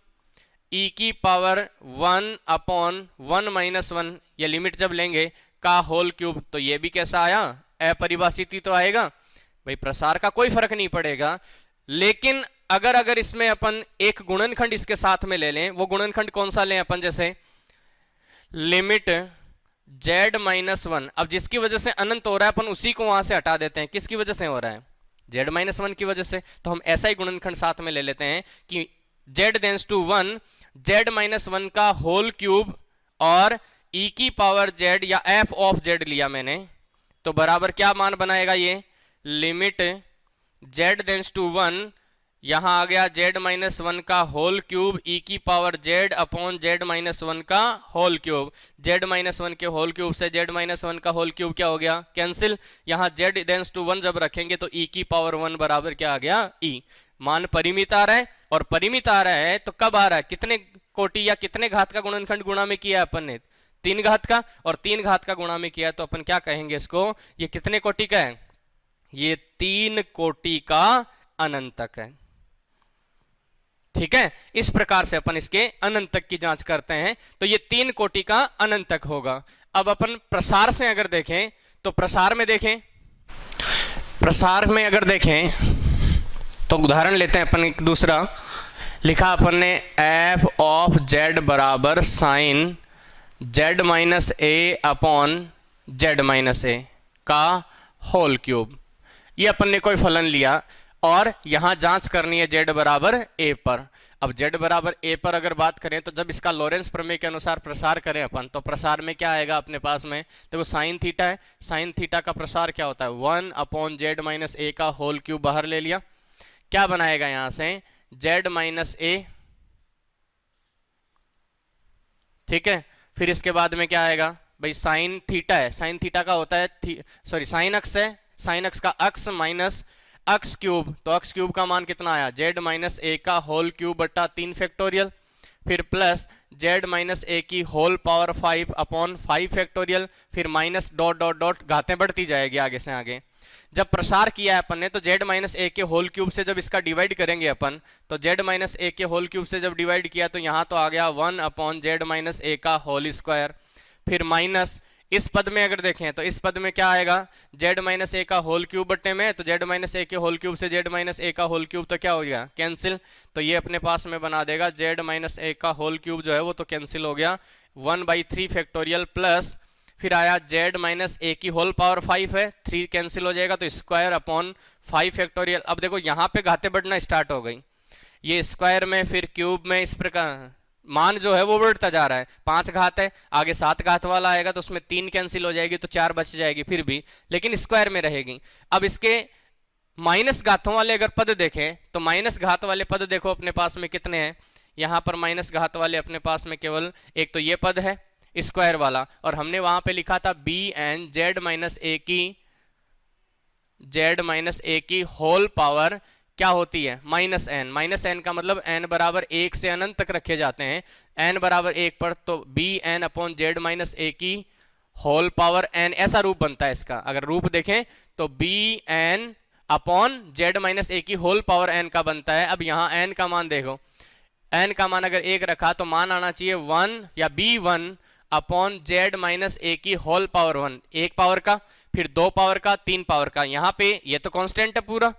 e की पावर 1 अपॉन 1 माइनस 1, ये लिमिट जब लेंगे का होल क्यूब, तो ये भी कैसा आया, अपरिभाषित ही तो आएगा भाई, प्रसार का कोई फर्क नहीं पड़ेगा। लेकिन अगर इसमें अपन एक गुणनखंड इसके साथ में ले लें, वो गुणनखंड कौन सा लें अपन, जैसे लिमिट z माइनस 1, अब जिसकी वजह से अनंत हो रहा है अपन उसी को वहां से हटा देते हैं, किसकी वजह से हो रहा है, z माइनस 1 की वजह से। तो हम ऐसा ही गुणनखंड साथ में ले लेते हैं कि z tends to 1 z minus 1 का होल क्यूब और e की पावर z या f ऑफ z लिया मैंने, तो बराबर क्या मान बनाएगा, ये लिमिट z टेंड्स टू 1, यहां आ गया z माइनस 1 का होल क्यूब e की power z upon z minus 1 का होल क्यूब। z माइनस 1 के होल क्यूब से z माइनस 1 का होल क्यूब क्या हो गया, कैंसिल। यहां z टेंड्स टू 1 जब रखेंगे तो e की पावर 1 बराबर क्या आ गया, e। मान परिमित आ रहा है, और परिमित आ रहा है तो कब आ रहा है, कितने कोटि या कितने घात का गुणनखंड गुणा में किया अपन ने, 3 घात का, और 3 घात का गुणा में किया, तो अपन क्या कहेंगे इसको, ये कितने कोटि का है, ये 3 कोटि का अनंतक है। ठीक है, इस प्रकार से अपन इसके अनंतक की जांच करते हैं, तो ये 3 कोटि का अनंतक होगा। अब अपन प्रसार से अगर देखें तो प्रसार में देखें, प्रसार में अगर देखें तो उदाहरण लेते हैं अपन एक दूसरा, लिखा अपन ने एफ ऑफ जेड बराबर साइन जेड माइनस ए अपॉन जेड माइनस ए का होल क्यूब। ये अपन ने कोई फलन लिया और यहाँ जांच करनी है जेड बराबर ए पर। अब जेड बराबर ए पर अगर बात करें तो जब इसका लॉरेंस प्रमेय के अनुसार प्रसार करें अपन, तो प्रसार में क्या आएगा अपने पास में, देखो साइन थीटा है, साइन थीटा का प्रसार क्या होता है 1 अपॉन जेड माइनस ए का होल क्यूब बाहर ले लिया। क्या बनाएगा यहां से जेड माइनस ए, ठीक है। फिर इसके बाद में क्या आएगा भाई, साइन थीटा है, साइन थीटा का होता है सॉरी साइन अक्स है, साइन अक्स का अक्स माइनस अक्स क्यूब, तो अक्स क्यूब का मान कितना आया जेड माइनस ए का होल क्यूब बटा 3 फैक्टोरियल, फिर प्लस जेड माइनस ए की होल पावर 5 अपॉन 5 फैक्टोरियल, फिर माइनस डॉट डॉट डॉट, घातें बढ़ती जाएगी आगे से आगे। जब प्रसार किया है अपन ने तो जेड माइनस ए के होल क्यूब से जब इसका डिवाइड करेंगे अपन, तो जेड माइनस ए के होल क्यूब से जब डिवाइड किया तो यहाँ तो आ गया 1 अपॉन जेड माइनस ए का होल स्क्वायर, फिर माइनस इस पद में अगर देखें तो इस पद में क्या आएगा जेड माइनस ए का होल क्यूब बट्टे में, तो जेड माइनस ए के होल क्यूब से जेड माइनस ए का होल क्यूब तो क्या हो गया कैंसिल, तो ये अपने पास में बना देगा जेड माइनस ए का होल क्यूब जो है वो तो कैंसिल हो गया 1/3 फैक्टोरियल, प्लस फिर आया जेड माइनस ए की होल पावर 5 है, 3 कैंसिल हो जाएगा तो स्क्वायर अपॉन 5 फैक्टोरियल। अब देखो यहाँ पे घातें बढ़ना स्टार्ट हो गई, ये स्क्वायर में फिर क्यूब में, इस प्रकार मान जो है वो बढ़ता जा रहा है। 5 घात है, आगे 7 घात वाला आएगा तो उसमें 3 कैंसिल हो जाएगी तो 4 बच जाएगी फिर भी, लेकिन स्क्वायर में रहेगी। अब इसके माइनस घातों वाले अगर पद देखें तो माइनस घात वाले पद देखो अपने पास में कितने हैं, यहाँ पर माइनस घात वाले अपने पास में केवल एक तो ये पद है स्क्वायर वाला, और हमने वहां पे लिखा था बी एन जेड माइनस ए की होल पावर क्या होती है माइनस एन, माइनस एन का मतलब एन बराबर 1 से अनंत तक रखे जाते हैं, एन बराबर 1 पर तो B N upon Z minus ए की होल पावर एन, ऐसा रूप बनता है इसका। अगर रूप देखें तो B N upon Z minus ए की होल पावर एन का बनता है। अब यहाँ एन का मान देखो, एन का मान अगर 1 रखा तो मान आना चाहिए 1 या बी 1 अपॉन जेड माइनस ए की होल पावर 1, 1 पावर का, फिर 2 पावर का, 3 पावर का। यहाँ पे ये तो कांस्टेंट है पूरा,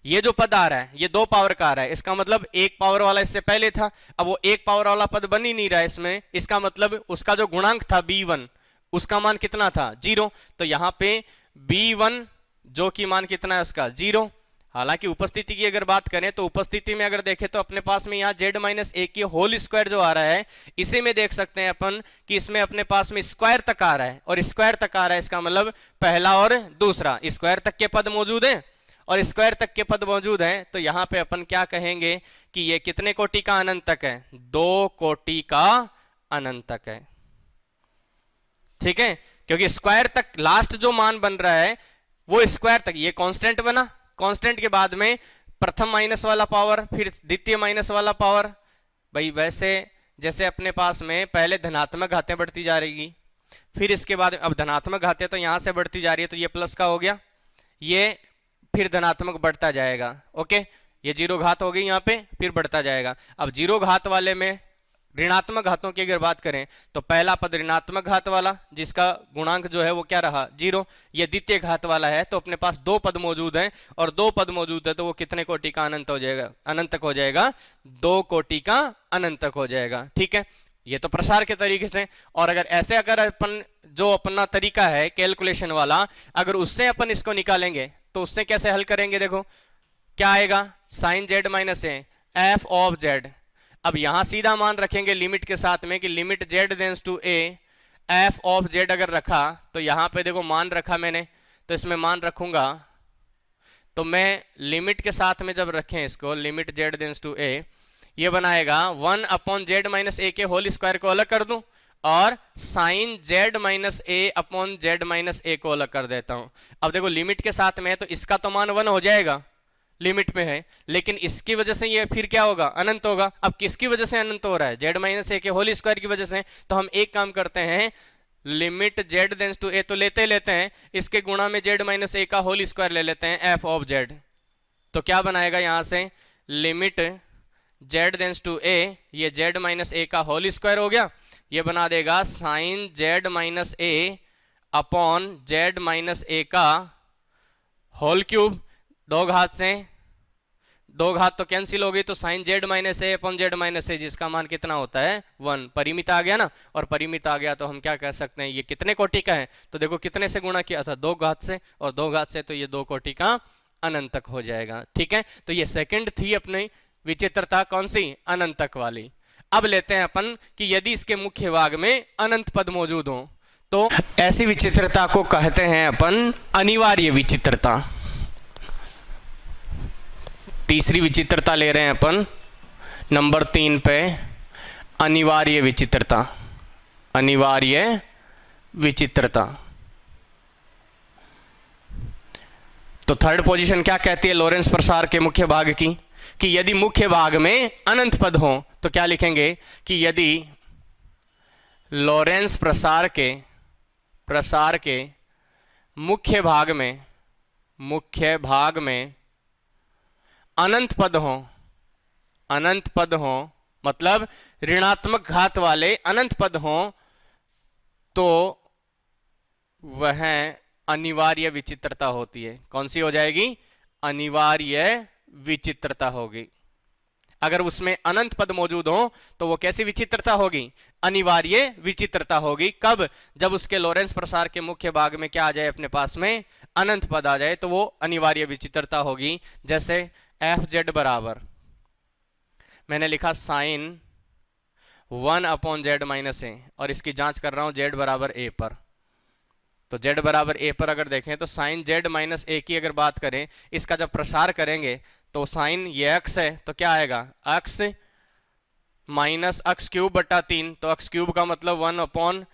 ये जो पद आ रहा है ये 2 पावर का आ रहा है, इसका मतलब 1 पावर वाला इससे पहले था, अब वो 1 पावर वाला पद बन ही नहीं रहा है इसमें, इसका मतलब उसका जो गुणांक था b1 उसका मान कितना था 0, तो यहाँ पे b1 जो कि मान कितना है उसका 0। हालांकि उपस्थिति की अगर बात करें तो उपस्थिति में अगर देखें तो अपने पास में यहाँ जेड माइनस ए की होल स्क्वायर जो आ रहा है, इसी में देख सकते हैं अपन कि इसमें अपने पास में स्क्वायर तक आ रहा है, और स्क्वायर तक आ रहा है इसका मतलब पहला और दूसरा स्क्वायर तक के पद मौजूद हैं और स्क्वायर तक के पद मौजूद हैं, तो यहाँ पे अपन क्या कहेंगे कि ये कितने कोटि का अनंत तक है 2 कोटि का अनंत तक है, ठीक है। क्योंकि स्क्वायर तक लास्ट जो मान बन रहा है वो स्क्वायर तक, ये कांस्टेंट बना, कांस्टेंट के बाद में प्रथम माइनस वाला पावर फिर द्वितीय माइनस वाला पावर, भाई वैसे जैसे अपने पास में पहले धनात्मक घातें बढ़ती जा रही, फिर इसके बाद अब धनात्मक घातें तो यहाँ से बढ़ती जा रही है तो ये प्लस का हो गया, ये फिर धनात्मक बढ़ता जाएगा, ओके। ये 0 घात हो गई यहाँ पे, फिर बढ़ता जाएगा। अब 0 घात वाले में ऋणात्मक घातों की अगर बात करें तो पहला पद ऋणात्मक घात वाला जिसका गुणांक जो है वो क्या रहा 0, ये द्वितीय घात वाला है, तो अपने पास 2 पद मौजूद हैं और 2 पद मौजूद है तो वो कितने कोटि का अनंत हो जाएगा, अनंत तक हो जाएगा, 2 कोटि का अनंत तक हो जाएगा, ठीक है। ये तो प्रसार के तरीके से, और अगर ऐसे अगर अपन जो अपना तरीका है कैलकुलेशन वाला अगर उससे अपन इसको निकालेंगे तो उससे कैसे हल करेंगे, देखो क्या आएगा sine z minus a f of z. अब यहां सीधा मान रखेंगे लिमिट के साथ में कि limit z tends to a f of z अगर रखा तो यहां पे देखो मान रखा मैंने, तो इसमें मान रखूंगा तो मैं लिमिट के साथ में जब रखें इसको लिमिट जेड टेंड्स टू ए, ये बनाएगा 1 अपॉन जेड माइनस ए के होल स्क्वायर को अलग कर दूं और साइन जेड माइनस ए अपॉन जेड माइनस ए को अलग कर देता हूं। अब देखो लिमिट के साथ में है तो इसका तो मान 1 हो जाएगा, लिमिट में है, लेकिन इसकी वजह से ये फिर क्या होगा अनंत होगा। अब किसकी वजह से अनंत हो रहा है जेड माइनस ए के होल स्क्वायर की वजह से, तो हम एक काम करते हैं लिमिट जेड टेंड्स टू ए तो लेते हैं, इसके गुणा में जेड माइनस ए का होल स्क्वायर ले लेते हैं एफ ऑफ जेड, तो क्या बनाएगा यहां से लिमिट जेड टेंड्स टू ए, ये जेड माइनस ए का होल स्क्वायर हो गया, ये बना देगा साइन जेड माइनस ए अपॉन जेड माइनस ए का होल क्यूब, 2 घात से दो घात तो कैंसिल हो गई, तो साइन जेड माइनस ए अपॉन जेड माइनस ए जिसका मान कितना होता है 1, परिमित आ गया ना, और परिमित आ गया तो हम क्या कह सकते हैं ये कितने कोटि का है, तो देखो कितने से गुणा किया था, 2 घात से, और 2 घात से तो ये 2 कोटि का अनंतक हो जाएगा। ठीक है, तो ये सेकंड थी अपनी विचित्रता, कौन सी, अनंतक वाली। अब लेते हैं अपन कि यदि इसके मुख्य भाग में अनंत पद मौजूद हो तो ऐसी विचित्रता को कहते हैं अपन अनिवार्य विचित्रता। तीसरी विचित्रता ले रहे हैं अपन नंबर 3 पे, अनिवार्य विचित्रता। अनिवार्य विचित्रता। तो थर्ड पोजीशन क्या कहती है लॉरेंस प्रसार के मुख्य भाग की, कि यदि मुख्य भाग में अनंत पद हो तो क्या लिखेंगे कि यदि लॉरेंस प्रसार के मुख्य भाग में अनंत पद हो, मतलब ऋणात्मक घात वाले अनंत पद हो, तो वह अनिवार्य विचित्रता होती है। कौन सी हो जाएगी, अनिवार्य विचित्रता होगी। अगर उसमें अनंत पद मौजूद हो तो वो कैसी विचित्रता होगी, अनिवार्य विचित्रता होगी। कब, जब उसके लॉरेंस प्रसार के मुख्य भाग में क्या आ जाए, अपने पास में अनंत पद आ जाए, तो वो अनिवार्य विचित्रता होगी। जैसे एफ जेड बराबर, मैंने लिखा साइन 1 अपॉन जेड माइनस ए, और इसकी जांच कर रहा हूं जेड बराबर ए पर। तो जेड बराबर ए पर अगर देखें तो साइन जेड माइनस ए की अगर बात करें, इसका जब प्रसार करेंगे तो साइन ये एक्स है तो क्या आएगा, एक्स माइनस एक्स क्यूब बटा 3, तो एक्स क्यूब का मतलब 1 अपॉन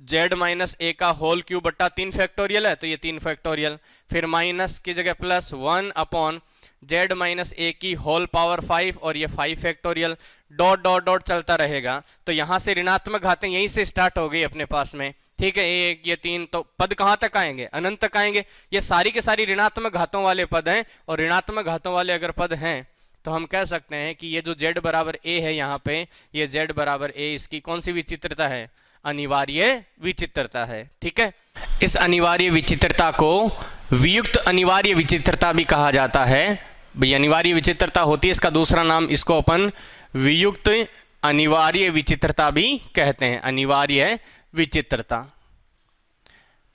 जेड माइनस ए का होल क्यूब बटा 3 फैक्टोरियल है, तो ये 3 फैक्टोरियल, फिर माइनस की जगह प्लस 1 अपॉन जेड माइनस ए की होल पावर 5, और ये 5 फैक्टोरियल, डॉट डॉट डॉट चलता रहेगा। तो यहां से ऋणात्मक घातें यहीं से स्टार्ट हो गई अपने पास में। ठीक है, 1 ये 3, तो पद कहां तक आएंगे, अनंत तक आएंगे। ये सारी के सारी ऋणात्मक घातों वाले पद हैं, और ऋणात्मक घातों वाले अगर पद हैं तो हम कह सकते हैं कि ये जो z बराबर a है यहाँ पे, ये z बराबर a इसकी कौन सी विचित्रता है, अनिवार्य विचित्रता है। ठीक है, इस अनिवार्य विचित्रता को वियुक्त अनिवार्य विचित्रता भी कहा जाता है। भाई अनिवार्य विचित्रता होती है, इसका दूसरा नाम इसको अपन वियुक्त अनिवार्य विचित्रता भी कहते हैं। अनिवार्य विचित्रता,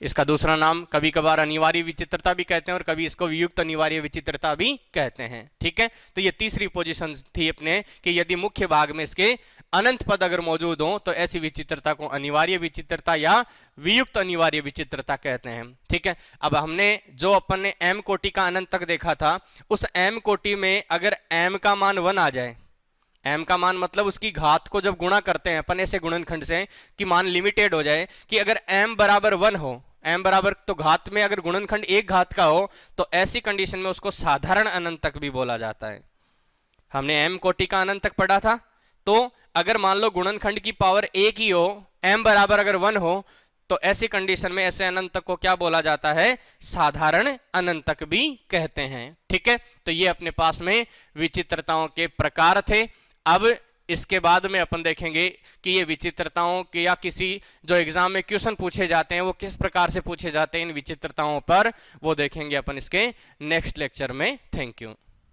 इसका दूसरा नाम कभी कभार अनिवार्य विचित्रता भी कहते हैं, और कभी इसको वियुक्त अनिवार्य विचित्रता भी कहते हैं। ठीक है, तो ये तीसरी पोजीशन थी अपने कि यदि मुख्य भाग में इसके अनंत पद अगर मौजूद हो तो ऐसी विचित्रता को अनिवार्य विचित्रता या वियुक्त अनिवार्य विचित्रता कहते हैं। ठीक है, अब हमने जो अपन ने m कोटि का अनंत तक देखा था, उस m कोटि में अगर m का मान 1 आ जाए, m का मान मतलब उसकी घात को जब गुणा करते हैं अपन ऐसे गुणनखंड से कि मान लिमिटेड हो जाए, कि अगर m बराबर 1 हो, m बराबर तो घात में अगर गुणनखंड एक घात का हो, तो ऐसी कंडीशन में उसको साधारण अनंत तक भी बोला जाता है। हमने m कोटि का अनंत तक पढ़ा था, तो अगर मान लो गुणनखंड की पावर 1 ही हो, m बराबर अगर 1 हो, तो ऐसी कंडीशन में ऐसे अनंत तक को क्या बोला जाता है, साधारण अनंत तक भी कहते हैं। ठीक है, तो ये अपने पास में विचित्रताओं के प्रकार थे। अब इसके बाद में अपन देखेंगे कि ये विचित्रताओं के या किसी जो एग्जाम में क्वेश्चन पूछे जाते हैं वो किस प्रकार से पूछे जाते हैं इन विचित्रताओं पर, वो देखेंगे अपन इसके नेक्स्ट लेक्चर में। Thank you.